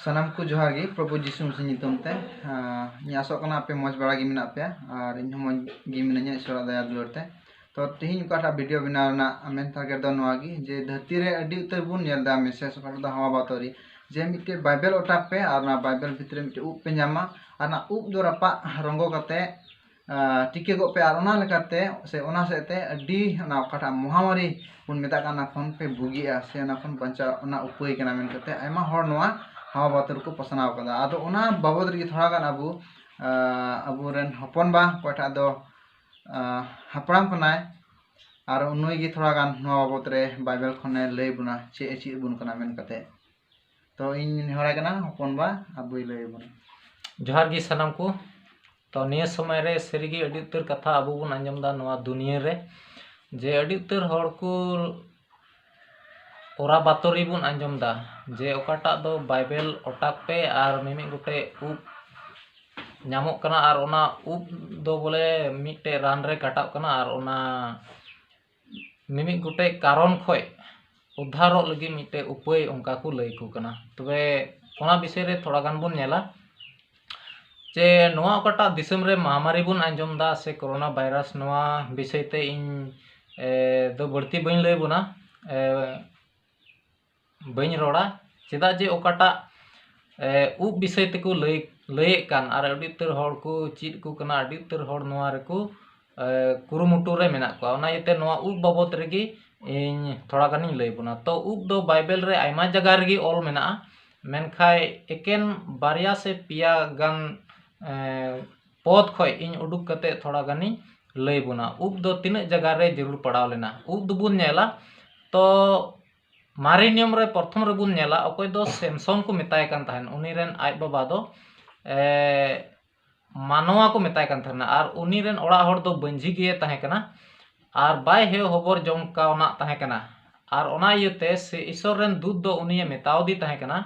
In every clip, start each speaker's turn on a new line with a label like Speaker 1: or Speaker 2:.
Speaker 1: सानाम को जोहार गे प्रभु जीशु मसीह नितुम ते आसोग कना पे मौज बड़ा गे मेना पे और इन मौज गे मिनाया ईश्वर दया दुलार ते तो तेहिन काटा वीडियो बनाना मेन टारगेट दो नोआ गे जे धरती रे अड्डी उतर बुन नेल दा मेसेज काटा दा हवा बातोरी जे मिटे बाइबल ओटाक पे और ना बाइबल भितरे मिटे उप पे जामा और ना उप दो रपा रंगो कते टिके गो पे और ओना लेकाते से ओना सेते अड्डी ना काटा महामारी बुन मेता काना फोन पे बुगिया से ना फोन बंचा ओना उपाय कना मेन कते आयमा हर नोआ हवा बातर को पसनाव कदा आदो ओना बाबद रे थोड़ा गान अबू रेन हपन बा कोटा दो हपराम कनाय और उनुई गे थोड़ा गान नोआ बाबद रे बाइबल खने लय बुना चे बुन कना मेन कते तो इन हरा कना हपन बा अबुई लय बुन
Speaker 2: जोहार गे सनम को तो निया समय रे सरीगी अडी उतर कथा अबू बुन अंजम दा नोआ दुनिया रे जे अडी उतर हड़ को ओरा बातोरी बुन अंजम दा जे ओकाटा दो बाइबल ओटाक पे और मिमी गुटे उप नामोक कना और ओना उप दो बोले मिटे रान रे काटाव कना और ओना मिमी गुटे कारण खोय उद्धारो लगी मिटे उपाय उनका को लय को कना तबे ओना विषय रे थोड़ा गान बुन नेला जे नोआ ओकाटा दिसम रे महामारी बुन अंजम दा से कोरोना वायरस नोआ विषय ते इन दो बढ़ती बइन लय बुना बइन रोड़ा चेदा जे ओकाटा उप विषय तेको लय कान और अडी उतर हड़ को चीज को कना अडी उतर हड़ नोआ रे को कुरुमुटु रे मेना को ओना येते नोआ उप बाबत रेगी इन थोड़ा गानी लय बुना तो उप दो बाइबल रे आयमा जगह रेगी ऑल मेना मेनखाय एकेन बारिया से पिया गान पद खोय इन उडुक कते थोड़ा गानी लय बुना उप दो तीन जगह रे जरूर पड़ाव लेना उप दुबुन नेला तो मारे नियम रे प्रथम रे बुन नेला अकोय दो सैमसन को मेताय कान थाहन उनी रेन आय बाबा दो मानवा को मेताय कान थाहन और उनी रेन ओड़ा हड़ दो बंजी गे ताहे कना और बाय हे होबर जम कावना ताहे कना और ओना इयते से ईश्वर रेन दूत दो उनी मेताव दी ताहे कना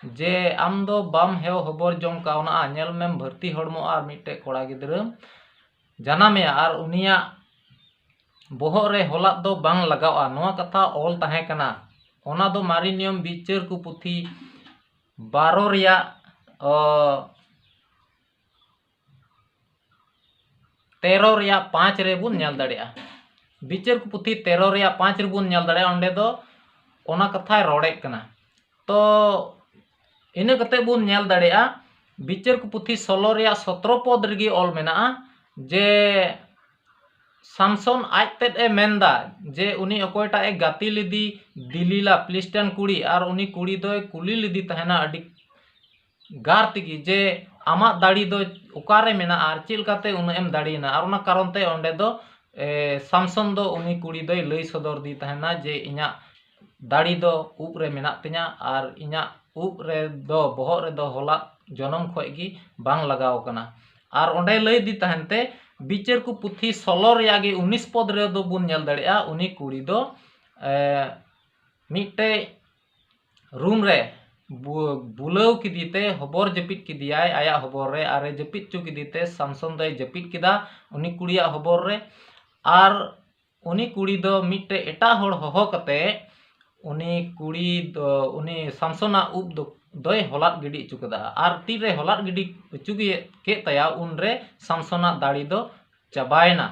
Speaker 2: जे आम दो बाम हे होबर जम कावना नेल मेम भर्ती हड़मो और मिटे कोड़ा गिद्र जानामे और उनिया बोहर रे होलात दो बांग लगावा नोआ कथा ऑल ताहे कना ओना दो मारी नियम बिचार को पुथी 12 रिया 13 रिया 5 रे बुन नेल दाड़िया बिचार को पुथी 13 रिया 5 रे बुन नेल दाड़िया ओंडे दो ओना कथा रोड़े कना तो इने कते बुन नेल दाड़िया बिचार को पुथी 16 रिया 17 पद रेगी ऑल मेना जे सामसन आजतेद ए मेंदा जे उनी अकोयटा ए गाती लिदी दिलीला प्लिस्टन कुड़ी और उनी कुड़ी दो कुली लिदी तहना अडी गार तिगी जे आमा दाड़ी दो उकारे मेना और चिल काते उन एम दाड़ी ना और उना कारण ते ओंडे दो सामसन दो उनी कुड़ी दो लई सदर दी तहना जे इना दाड़ी दो उप रे मेना तिना और इना उप रे दो बोहर रे दो होला जनम खोय गी बांग लगाव कना और ओंडे लई दी तहनते बिचार को पुथी 16 रियागे 19 पद रे दो बुन नेल दाड़िया उनी कुड़ी दो मिटे रूम रे बुलाव किदीते हबर जपित किदियाय आया हबर रे आरे जपित चु किदीते सामसन दो जपित किदा उनी कुड़िया हबर रे और उनी कुड़ी दो मिटे एटा हड़ होहो कते उनी कुड़ी दो उनी सामसना उप दो दोय होलात गिडी चुकदा और तीरे होलात गिडी चुगी के तया उन रे सामसना दाड़ी दो चबायना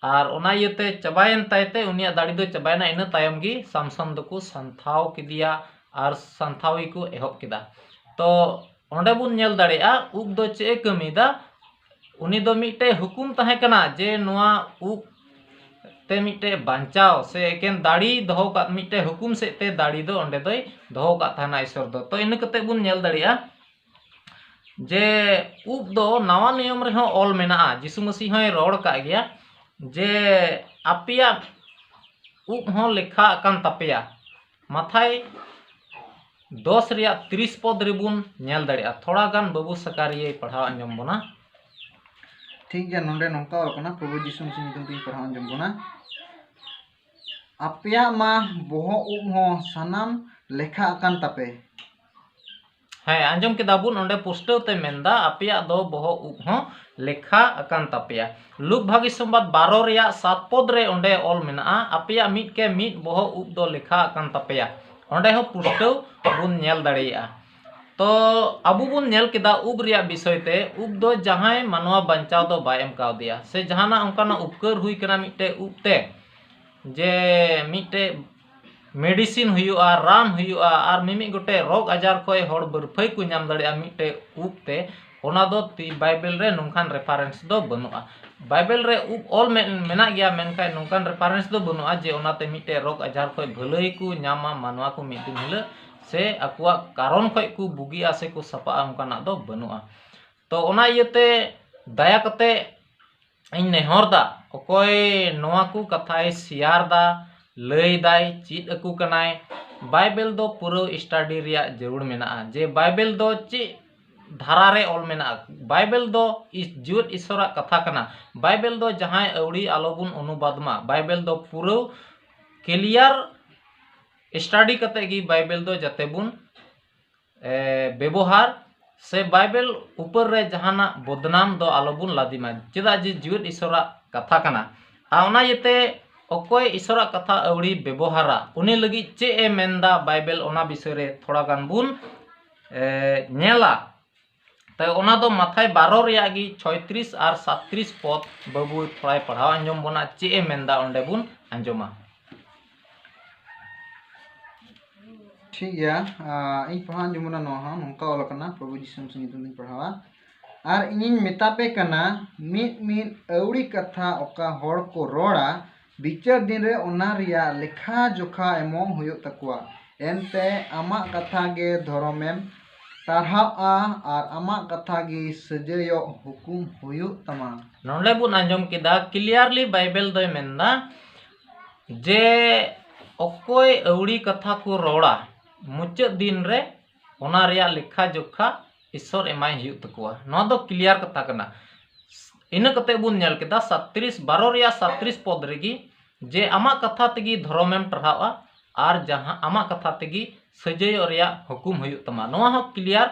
Speaker 2: और ओना यते चबायन तायते उनिया दाड़ी दो चबायना इन तायम गी सामसन दो को संथाव किदिया और संथावी को एहब किदा तो ओंडे बुन नेल दाड़िया उप दो चे कमीदा उनी दो मिटे हुकुम ताहे कना जे नोआ उप ते मिटे बांचाव से एकेन दाड़ी दोहो का मिटे हुकुम से ते दाड़ी दो ओंडे दोय दोहो का थाना ईश्वर दो तो इन कते बुन नेल दाड़िया जे उप दो नवा नियम रे हो ऑल मेना यीशु मसीह होय रोड का गया जे आपिया उप हो लेखा कान तपिया माथाय 10 रिया 30 पद रे बुन नेल दाड़िया थोड़ा गान बाबू सकारिये पढ़ाव अंजम बोना
Speaker 1: ठीक गया नोंडे नोंका कना प्रभु जीशु मसीह नितुम ती पढ़ाव अंजम बोना आपिया मा बोहो उप हो सनाम लेखा अकान तपे
Speaker 2: है आंजम के दाबुन ओंडे पुस्टव ते मेंदा आपिया दो बोहो उप हो लेखा अकान तपिया लुक भागी संबाद 12 रिया 7 पद रे ओंडे ऑल मेना आपिया मिट के मिट बोहो उप दो लेखा अकान तपिया ओंडे हो पुस्टव बुन नेल दाड़िया तो अबू बुन नेल केदा उब रिया विषय ते उब दो जहां मानवा बंचाव दो बाय एम कावदिया से जहाना उनकाना उपकर हुई कना मिटे उब ते जे मिटे मेडिसिन हुआ रान हुआ और मिमी गोटे रोग आजार खोय हर बरफाई को नाम दाड़े मिटे उब ते ओना दो ती बाइबल रे नोंखान रेफरेंस दो बनुआ बाइबल रे उब ऑल मेना गया मेनखाय नोंखान रेफरेंस दो बनुआ जे ओनाते मिटे रोग आजार खोय भलाई को नामा मानवा को मिट दिन हिला से अकुआ कारण खोय को बुगिया से को सपा उनकाना दो बनुआ तो ओना इयते दया कते इन नेहर दा अकोय नोआ को कथाय शेयर दा लई दाय चीज अकु कनाय बाइबल दो पूरा स्टडी रिया जरूर मेना जे बाइबल दो ची धारा रे ऑल मेना बाइबल दो इस जीवित ईश्वरा कथा कना बाइबल दो जहां अवड़ी आलोबुन अनुवाद मा बाइबल दो पूरा क्लियर स्टडी कते गी बाइबल दो जते बुन व्यवहार से बाइबल ऊपर रे जहाना बदनाम दो आलोबुन लादिमा चेदा जे जीवित ईश्वरा कथा कना आ ओना यते अकोय ईश्वरा कथा अवड़ी व्यवहारा उनी लगी चे ए मेंदा बाइबल ओना विषय रे थोड़ा गान बुन नेला तो ओना दो माथाय 12 रिया गी 36 और 37 पद बाबू थोड़ा पढ़ाव अंजम बोना चे ए मेंदा ओंडे बुन अंजमा
Speaker 1: ठीक गया इन पढ़ा अंजमना नोहा नोंका ओलकना प्रभु यीशु मसीह ᱧᱩᱛᱩᱢ ᱛᱤᱧ पढ़ावा और इन मेतापे कना मिद अवड़ी कथा ओका हड़ को रोड़ा बिचार दिन रे ओना रिया लेखा जोखा एमो हुयो तकुआ एनते आमा कथा गे धर्मेम तारहाआ और आमा कथा गे सजयो हुकुम हुयो तमा
Speaker 2: नोंडे बुन अंजम केदा क्लियरली बाइबल दो मेंदा जे अकोय अवड़ी कथा को रोड़ा मुचाद दिन रे ओना रिया लेखा जोखा ईश्वर एमाय हुयो तकुआ नो दो क्लियर कथा कना इन कते बुन नेल केदा 37 12 रिया 37 पद रेगी जे आमा कथा तेगी धर्मेम टरहावा और जहां आमा कथा तेगी सजयो रिया हुकुम हुयो तमा नोआ हो क्लियर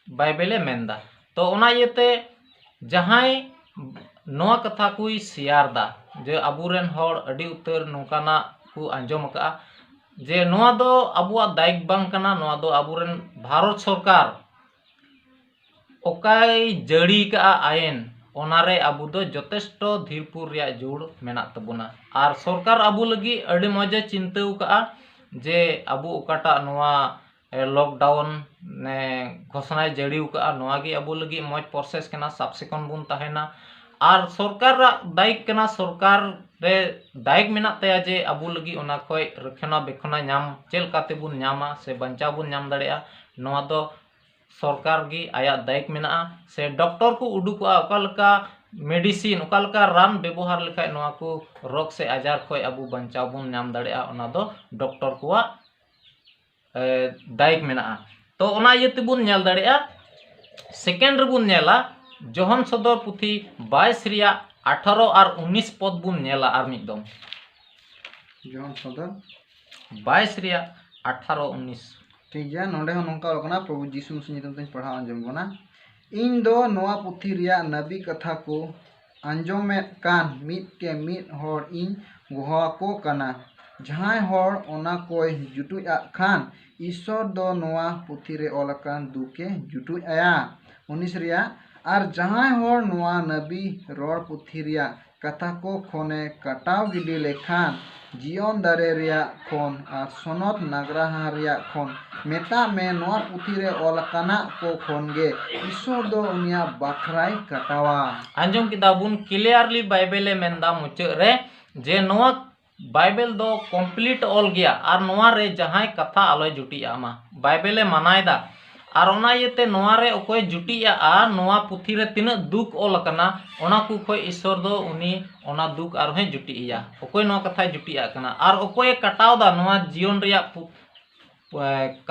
Speaker 2: बाइबले मेंदा तो ओना येते जहां नोआ कथा कोई शेयर दा जे अबुरेन हड़ अडी उतर नोकाना को अंजम का जे नोआ दो अबुआ दायिक बांग कना नोआ दो अबुरेन भारत सरकार ओकाय जड़ी का आयन ओनारे अबु दो जथेष्ट धीरपुर रिया जोड़ मेना तबुना और सरकार अबु लगी अड़ी मजे चिंता का जे अबु ओकाटा नोआ लॉकडाउन ने घोषणा जड़ी का नोआ गी अबु लगी मज प्रोसेस कना सबसेकंड बुन तहेना और सरकार दायिक कना सरकार रे दायिक मेना तया जे अबु लगी ओना खोय रखना बेखना नाम चेल काते बुन नामा से बंचा बुन नाम दड़ेया नोआ दो सरकार गी आया दायिक मेना से डॉक्टर को उडुका ओकालका मेडिसिन ओकालका रान व्यवहार लेखाय नोआ को रोग से आजार खोय अबु बंचाव बुन नाम दड़ेया ओना दो डॉक्टर को दायिक मेना तो ओना यते बुन नेल दड़ेया सेकेंड रे बुन नेला जोहन सदर पुथी 22 रिया 18 और 19 पद बुन नेला आर मिदम
Speaker 1: जोहन सदर
Speaker 2: 22 रिया 18 19
Speaker 1: ठीक गया नोडे हो नोंका ओलकना प्रभु यीशु मसीह ᱧᱩᱛᱩᱢ ᱛᱤᱧ पढ़ा अंजम बना इन दो नोआ पुथी रिया नबी कथा को अंजमेत कान मिद के मिद हड़ इन गुहा को कना जहां हड़ ओना कोय जुटुआ खान ईश्वर दो नोआ पुथी रे ओलकान दुके जुटुआया 19 रिया और जहां हड़ नोआ नबी रोड पुथी रिया कथा को खोने कटाव गिडी लेखान जीवन दारे रिया खोन और सोनत नागराहा रिया खोन मेता में नोआ पुथी रे ओलकाना को खोनगे ईश्वर दो उनिया बाखराई कटावा
Speaker 2: अंजम किताबुन क्लियरली बाइबले मेंदा मुचे रे जे नोआ बाइबल दो कंप्लीट ऑल गया और नोआ रे जहां कथा आलोय जुटिया मा बाइबले मनायदा और ओना येते नोआ रे ओकोय जुटिया आ नोआ पुथी रे तिना दुख ऑल कना ओना को खोय ईश्वर दो उनी ओना दुख आर हे जुटिया ओकोय नोआ कथा जुटिया कना और ओकोय कटाव दा नोआ जीवन रिया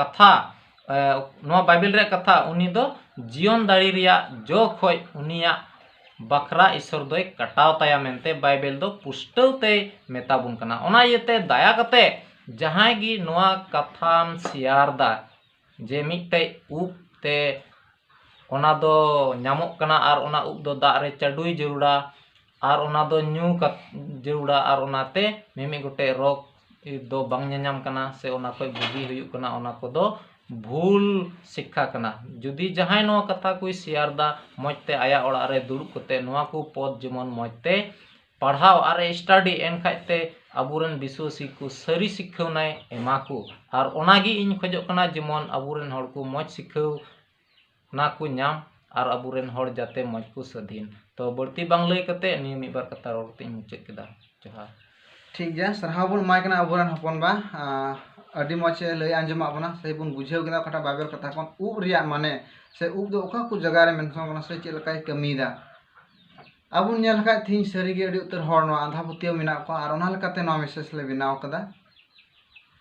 Speaker 2: कथा नोआ बाइबल रे कथा उनी दो जीवन दाड़ी रिया जो खोय उनिया बखरा ईश्वर दोय कटाव ताया मेनते बाइबल दो पुष्टव ते मेताबुन कना ओना येते दया कते जहां गी नोआ कथाम शेयर दा जे मिटे उप ते ओना दो नामोक कना और ओना उप दो दा रे चडुई जरूड़ा और ओना दो न्यू जरूड़ा और ओनाते मिमी गोटे रोग दो बांग नाम कना से ओना कोई बुगी हुयुक कना ओना को दो भूल शिक्षा कना जुदी जहां नोआ कथा कोई शेयर दा मजते आया ओड़ा रे दुड़ुब कते नोआ को पद जेमन मजते पढ़ाव और स्टडी एनखाते अबुरेन विश्वासी को सरी शिक्षानाय एमा को और ओनागी इन खोजो कना जेमन अबुरेन हर को मज शिक्षा ना को नाम और अबुरेन हर जाते मज को स्वाधीन तो बढ़ती बांग लई कते नि मिद बार कथा रोते मुचाद केदा जोहार
Speaker 1: ठीक गया सरहाव बन माय कना अबुरेन हपन बा अडी मचे लई आंजमा बना से बुन बुझेव केदा कटा बाइबल कथा कोन उब रिया माने से उब दो ओका को जगह रे मेनसन कना से चेल लकाय कमीदा अब नेल खाय थिन सरीगे अडी उतर हर नो आधा पुतियो मिना को आर ओना लकाते नो मेसेज ले बिनाव कदा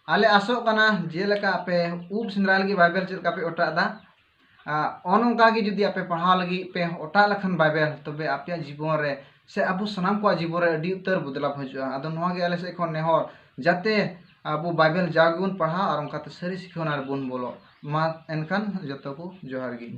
Speaker 1: आले आसो कना जे लका पे उब सिंद्रा लगी बाइबल चेल का पे ओटा दा अनका की जुदी आपे पढ़ा लगी पे ओटा लखन बाइबल तबे आपया जीवन रे से अब सनाम को जीवन रे अडी उतर बदलाव हजुआ आदो नोआ गे आले से खन नेहर जाते अब बाइबल जागुन पढ़ा और उनका सरी सिखोनार बुन बोलो मा एनखान जतो को जोहार गी।